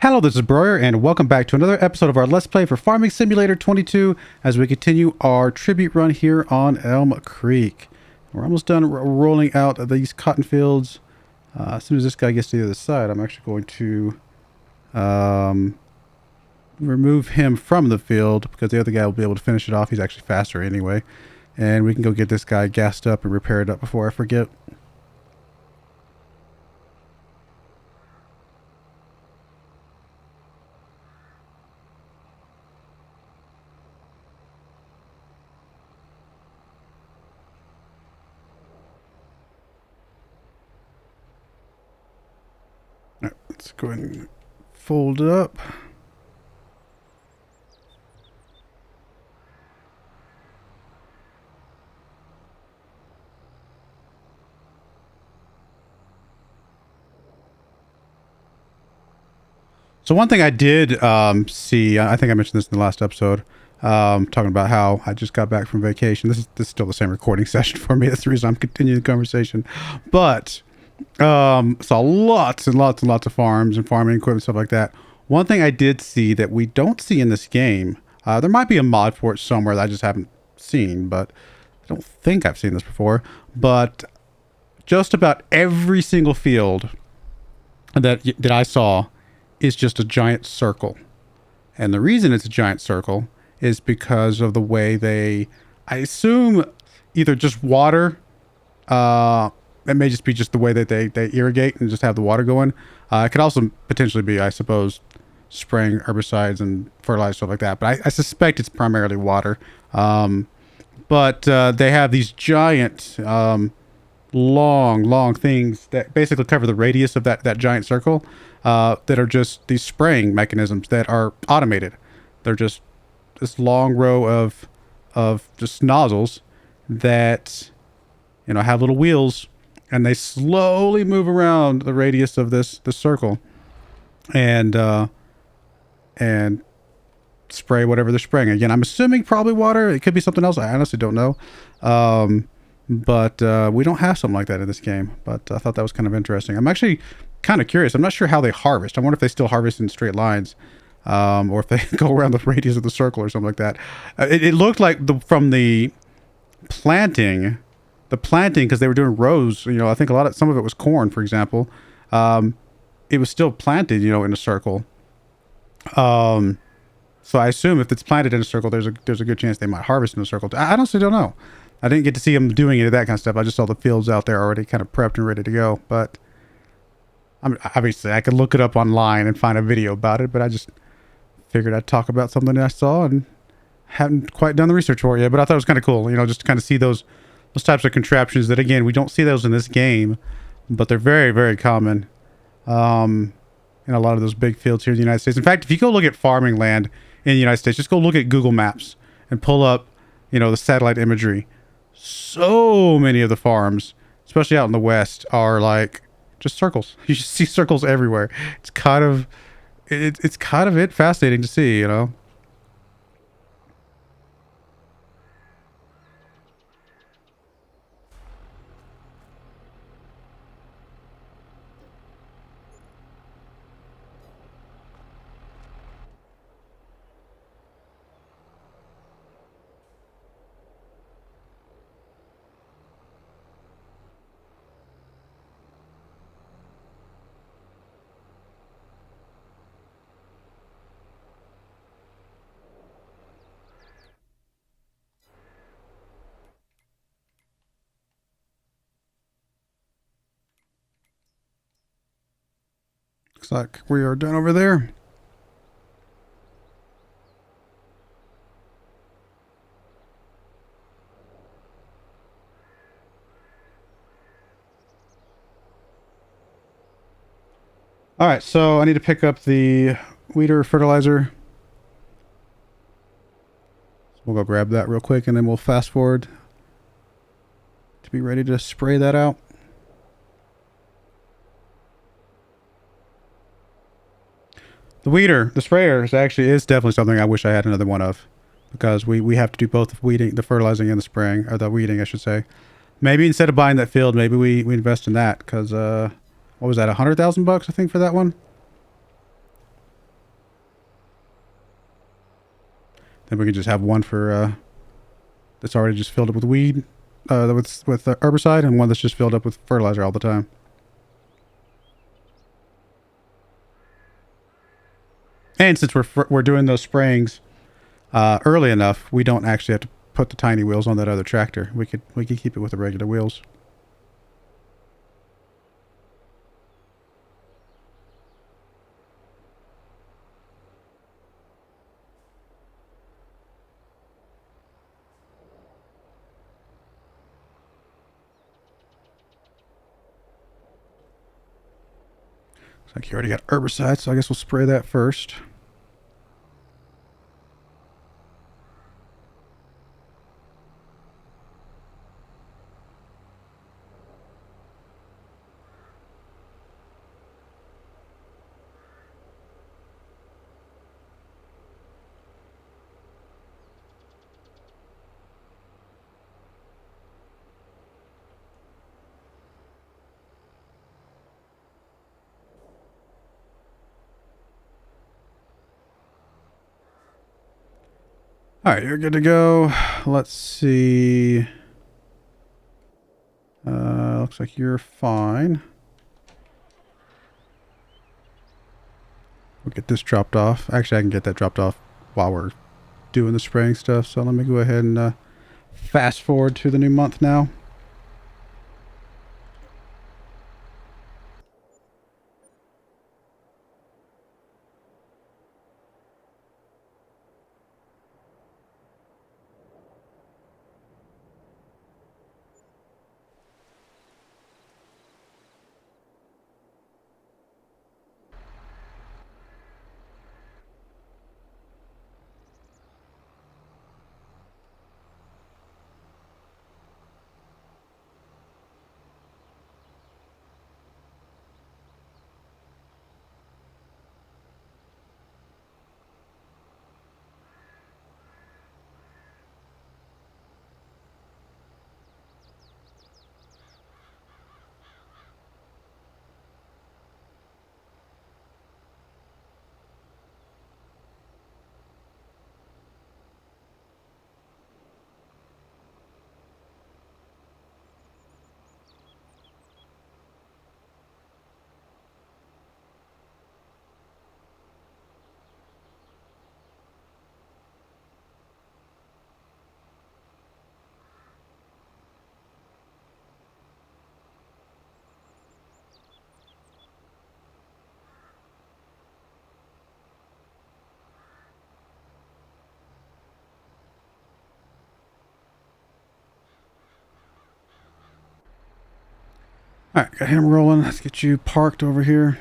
Hello, this is Broyar, and welcome back to another episode of our Let's Play for Farming Simulator 22 as we continue our tribute run here on Elmcreek. We're almost done rolling out these cotton fields. As soon as this guy gets to the other side, I'm actually going to remove him from the field because the other guy will be able to finish it off. He's actually faster anyway. And we can go get this guy gassed up and repaired up before I forget. Let's go ahead and fold it up. So one thing I did see, I think I mentioned this in the last episode, talking about how I just got back from vacation. This is still the same recording session for me. That's the reason I'm continuing the conversation. But saw lots and lots and lots of farms and farming equipment, stuff like that. One thing I did see that we don't see in this game, there might be a mod for it somewhere that I just haven't seen, but I don't think I've seen this before. But just about every single field that I saw is just a giant circle. And the reason it's a giant circle is because of the way they, I assume, either just water, it may just be just the way that they irrigate and just have the water going. It could also potentially be, I suppose, spraying herbicides and fertilizer, stuff like that. But I suspect it's primarily water. But they have these giant, long things that basically cover the radius of that giant circle, that are just these spraying mechanisms that are automated. They're just this long row of just nozzles that, you know, have little wheels, and they slowly move around the radius of this circle and spray whatever they're spraying. Again, I'm assuming probably water. It could be something else. I honestly don't know. But we don't have something like that in this game. But I thought that was kind of interesting. I'm actually kind of curious. I'm not sure how they harvest. I wonder if they still harvest in straight lines, or if they go around the radius of the circle or something like that. It looked like from the planting, because they were doing rows. You know, I think some of it was corn, for example. It was still planted, you know, in a circle. So I assume if it's planted in a circle, there's a good chance they might harvest in a circle. I honestly don't know. I didn't get to see them doing any of that kind of stuff. I just saw the fields out there already kind of prepped and ready to go. But obviously I could look it up online and find a video about it, but I just figured I'd talk about something that I saw and haven't quite done the research for it yet. But I thought it was kind of cool, you know, just to kind of see those types of contraptions that, again, we don't see those in this game, but they're very, very common in a lot of those big fields here in the United States. In fact, if you go look at farming land in the United States, just go look at Google Maps and pull up, you know, the satellite imagery. So many of the farms, especially out in the West, are like just circles. You just see circles everywhere. It's kind of fascinating to see, you know. Looks like we are done over there. All right, so I need to pick up the weeder fertilizer. So we'll go grab that real quick, and then we'll fast forward to be ready to spray that out. The sprayer is definitely something I wish I had another one of, because we have to do both the fertilizing and the spraying, or the weeding, I should say. Maybe instead of buying that field, maybe we invest in that, because what was that, $100,000 I think for that one? And we can just have one for that's already just filled up with weed, with herbicide, and one that's just filled up with fertilizer all the time. And since we're doing those sprayings early enough, we don't actually have to put the tiny wheels on that other tractor. We could keep it with the regular wheels. Looks like you already got herbicide, so I guess we'll spray that first. All right, you're good to go. Let's see. Looks like you're fine. We'll get this dropped off. Actually, I can get that dropped off while we're doing the spraying stuff. So let me go ahead and fast forward to the new month now. All right, got him rolling. Let's get you parked over here.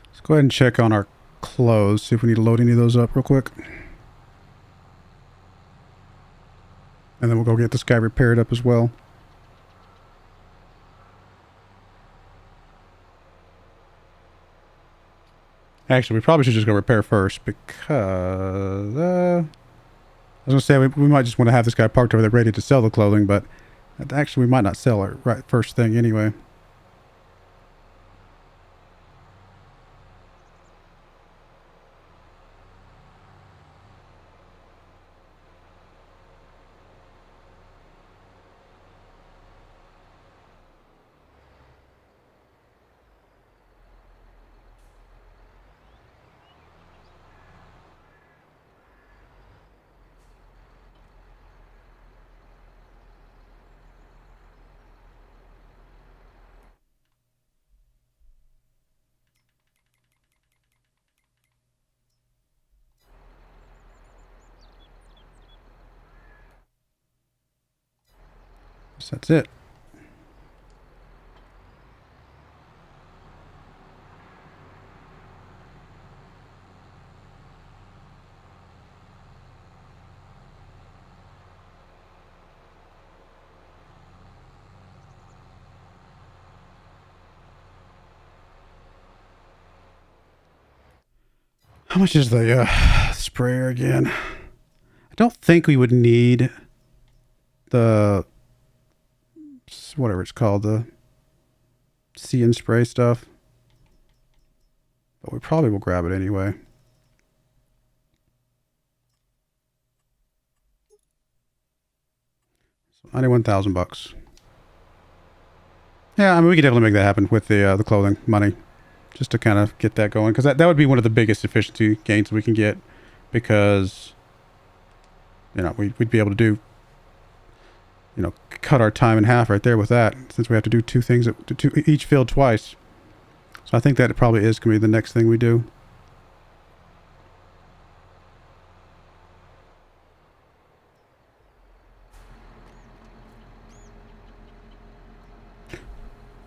Let's go ahead and check on our clothes. See if we need to load any of those up real quick. And then we'll go get this guy repaired up as well. Actually, we probably should just go repair first because I was gonna say we might just want to have this guy parked over there ready to sell the clothing, but actually we might not sell it right first thing anyway. So that's it. How much is the sprayer again? I don't think we would need the whatever it's called, the see and spray stuff, but we probably will grab it anyway. So $91,000. Yeah, I mean we could definitely make that happen with the clothing money, just to kind of get that going, because that would be one of the biggest efficiency gains we can get, because you know we'd be able to do, you know, cut our time in half right there with that, since we have to do two things at each field twice. So I think that probably is going to be the next thing we do.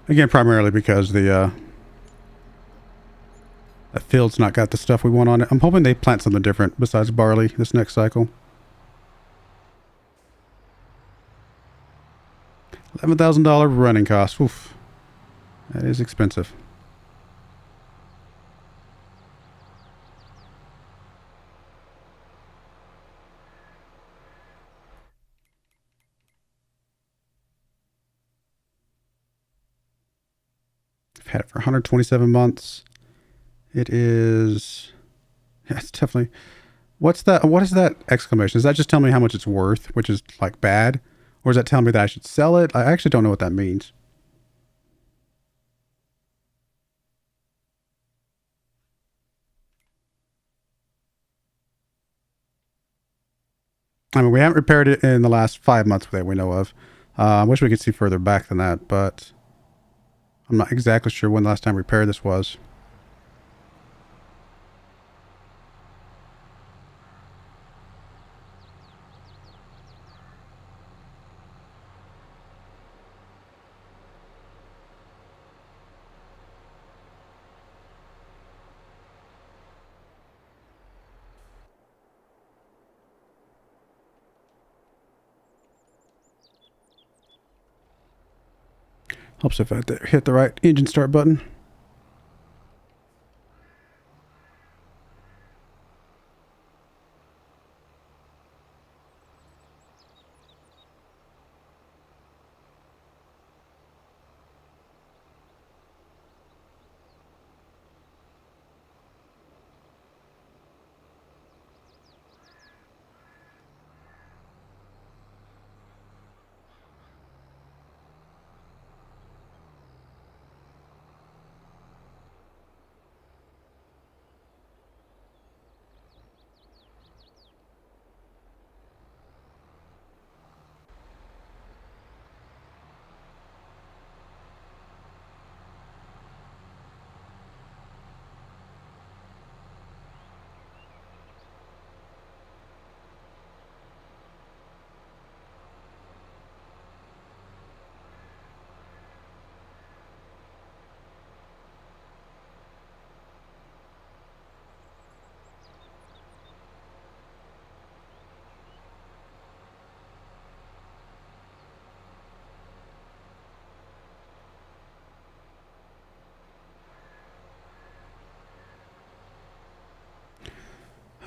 Again, primarily because the field's not got the stuff we want on it. I'm hoping they plant something different besides barley this next cycle. $11,000 running cost. Oof. That is expensive. I've had it for 127 months. It is... Yeah, it's definitely... What is that exclamation? Does that just tell me how much it's worth, which is like bad? Or does that tell me that I should sell it? I actually don't know what that means. I mean, we haven't repaired it in the last 5 months that we know of. I wish we could see further back than that, but I'm not exactly sure when the last time repair this was. Helps if I hit the right engine start button.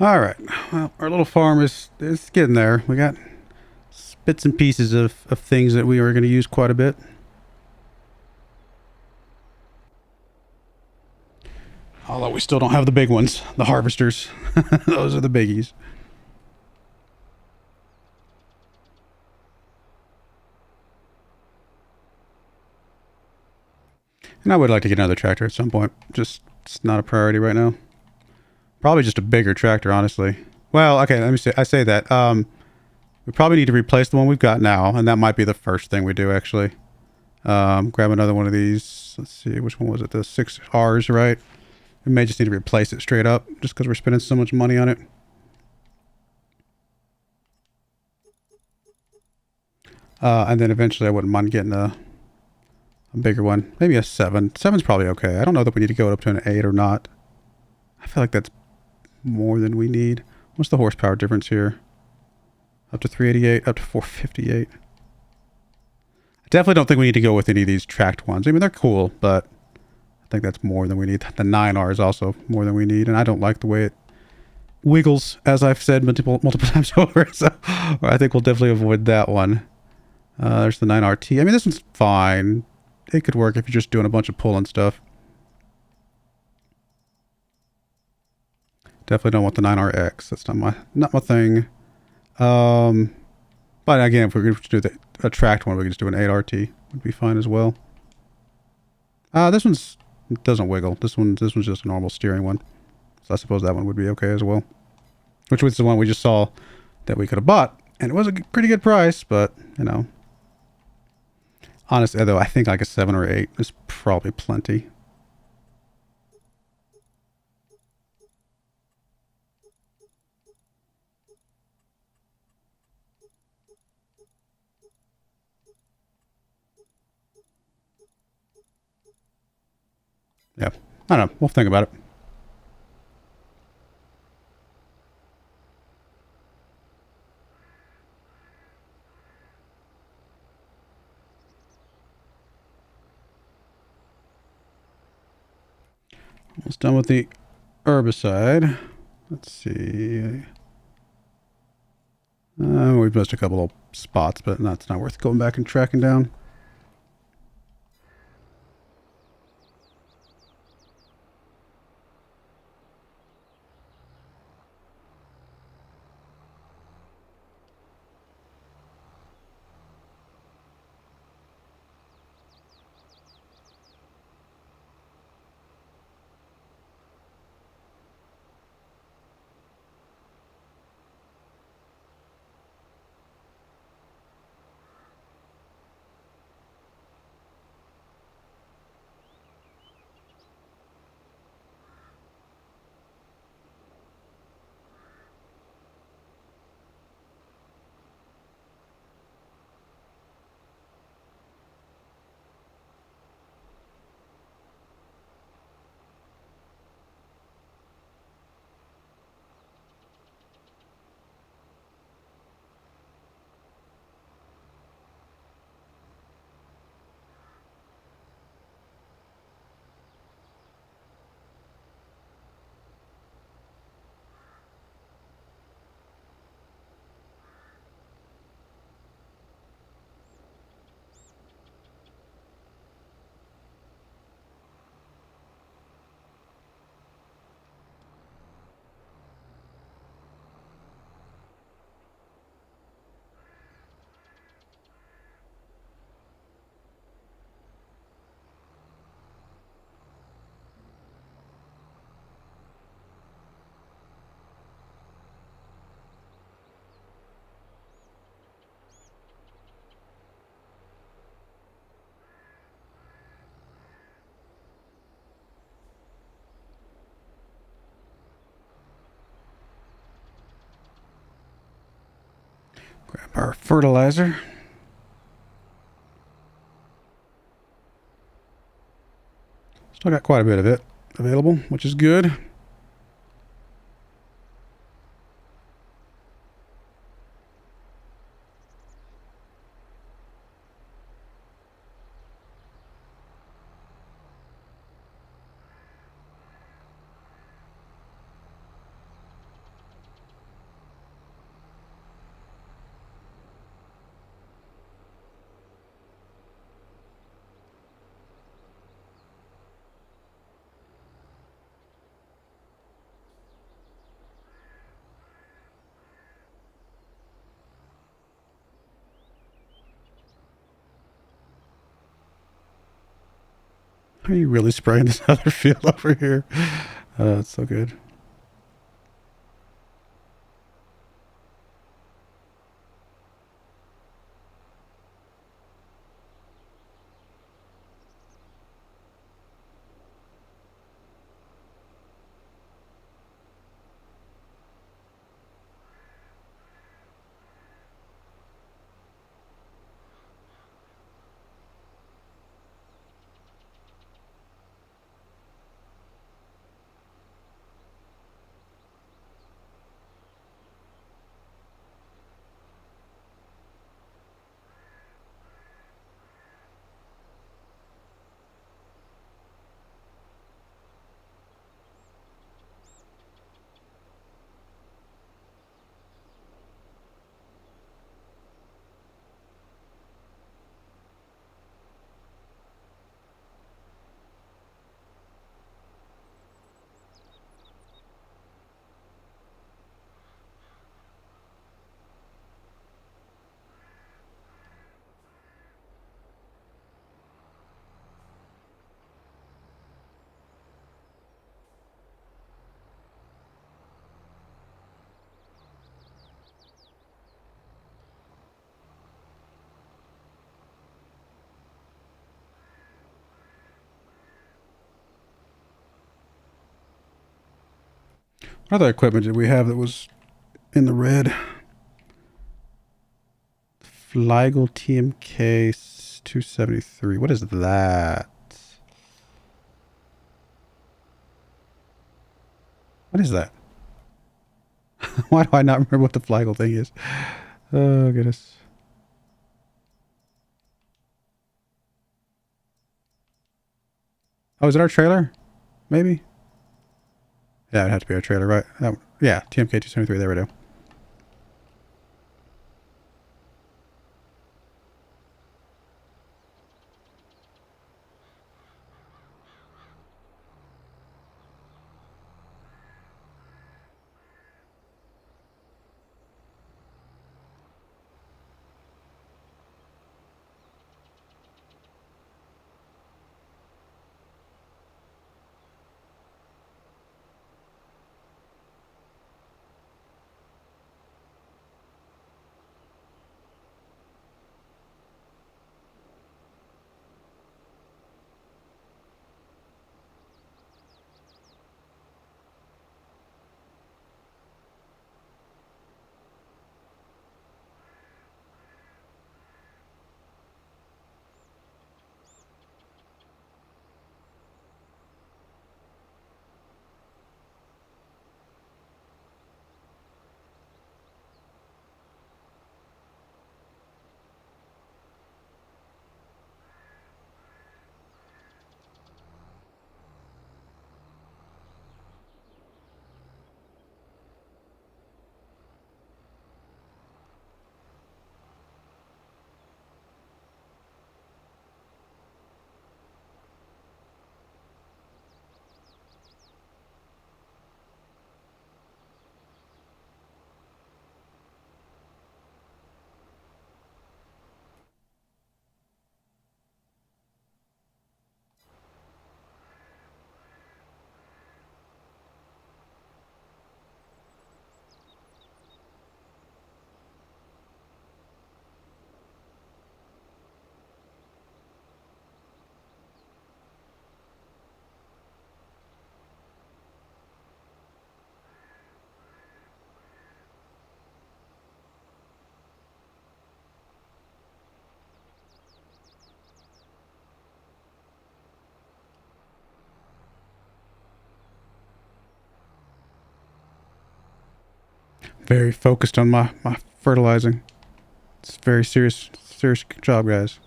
All right. Well, our little farm is getting there. We got bits and pieces of things that we are going to use quite a bit. Although we still don't have the big ones, the harvesters. Those are the biggies. And I would like to get another tractor at some point. Just, it's not a priority right now. Probably just a bigger tractor, honestly. Well, okay, let me say, I say that. We probably need to replace the one we've got now, and that might be the first thing we do, actually. Grab another one of these. Let's see, which one was it? The 6Rs, right? We may just need to replace it straight up, just because we're spending so much money on it. And then eventually I wouldn't mind getting a bigger one. Maybe a 7. 7's probably okay. I don't know that we need to go up to an 8 or not. I feel like that's more than we need. What's the horsepower difference here? Up to 388, up to 458. I definitely don't think we need to go with any of these tracked ones. I mean, they're cool, but I think that's more than we need. The 9R is also more than we need, and I don't like the way it wiggles, as I've said multiple times over. So I think we'll definitely avoid that one. There's the 9RT. I mean, this one's fine. It could work if you're just doing a bunch of pulling stuff. Definitely don't want the 9RX. That's not my thing. But again, if we're going to do the attract one, we can just do an 8RT. Would be fine as well. This one's doesn't wiggle. This one's just a normal steering one. So I suppose that one would be okay as well. Which was the one we just saw that we could have bought. And it was a pretty good price, but, you know. Honestly, though, I think like a 7 or 8 is probably plenty. Yeah. I don't know. We'll think about it. Almost done with the herbicide. Let's see. We've missed a couple of spots, but that's not worth going back and tracking down. Grab our fertilizer. Still got quite a bit of it available, which is good. Are you really spraying this other field over here? That's so good. What other equipment did we have that was in the red? Fliegel TMK 273. What is that? What is that? Why do I not remember what the Fliegel thing is? Oh, goodness. Oh, is it our trailer? Maybe? Yeah, it'd have to be our trailer, right? Yeah, TMK 273. There we go. Very focused on my fertilizing. It's a very serious job, guys.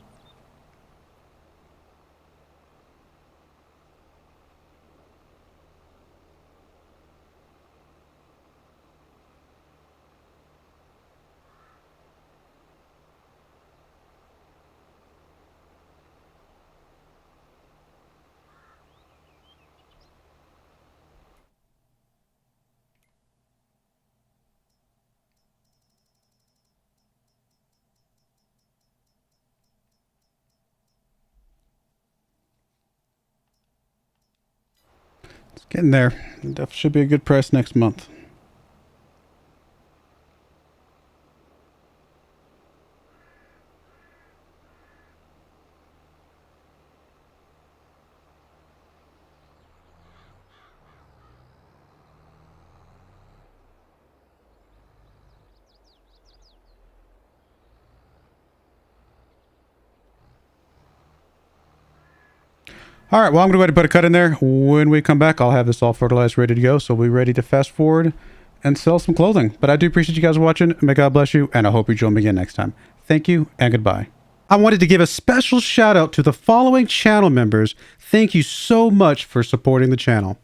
It's getting there. That should be a good price next month. All right, well, I'm going to go ahead and put a cut in there. When we come back, I'll have this all fertilized, ready to go. So we'll be ready to fast forward and sell some clothing. But I do appreciate you guys watching. May God bless you, and I hope you join me again next time. Thank you, and goodbye. I wanted to give a special shout out to the following channel members. Thank you so much for supporting the channel.